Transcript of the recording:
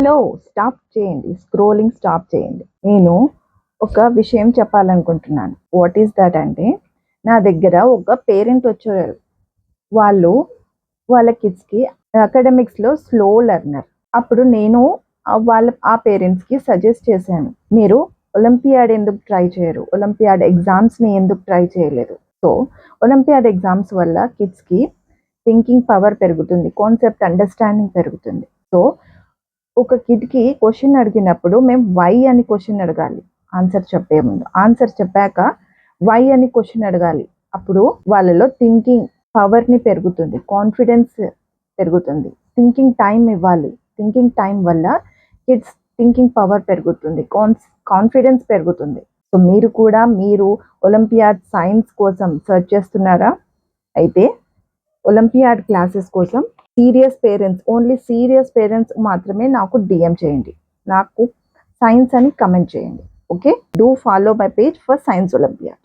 Hello, stop చేయండి. Scrolling stop చేయండి. నేను ఒక విషయం చెప్పాలనుకుంటున్నాను. వాట్ ఈస్ దట్ అంటే, నా దగ్గర ఒక పేరెంట్ వచ్చారు. వాళ్ళు వాళ్ళ కిడ్స్కి అకాడమిక్స్లో స్లో లెర్నర్. అప్పుడు నేను ఆ పేరెంట్స్కి సజెస్ట్ చేశాను, మీరు ఒలింపియాడ్ ఎందుకు ట్రై చేయరు, ఒలింపియాడ్ ఎగ్జామ్స్ని ఎందుకు ట్రై చేయలేదు. సో ఒలింపియాడ్ ఎగ్జామ్స్ వల్ల కిడ్స్కి థింకింగ్ పవర్ పెరుగుతుంది, కాన్సెప్ట్ అండర్స్టాండింగ్ పెరుగుతుంది. సో ఒక కిడ్కి క్వశ్చన్ అడిగినప్పుడు మేము వై అని క్వశ్చన్ అడగాలి. ఆన్సర్ చెప్పే ముందు, ఆన్సర్ చెప్పాక వై అని క్వశ్చన్ అడగాలి. అప్పుడు వాళ్ళలో థింకింగ్ పవర్ని పెరుగుతుంది, కాన్ఫిడెన్స్ పెరుగుతుంది. థింకింగ్ టైం ఇవ్వాలి. థింకింగ్ టైం వల్ల కిడ్స్ థింకింగ్ పవర్ పెరుగుతుంది, కాన్ఫిడెన్స్ పెరుగుతుంది. సో మీరు ఒలింపియాడ్ సైన్స్ కోసం సెర్చ్ చేస్తున్నారా? అయితే ఒలింపియాడ్ క్లాసెస్ కోసం ఓన్లీ సీరియస్ పేరెంట్స్ మాత్రమే నాకు డిఎం చేయండి, నాకు సైన్స్ అని కమెంట్ చేయండి. Okay, do follow my page for science olympiad.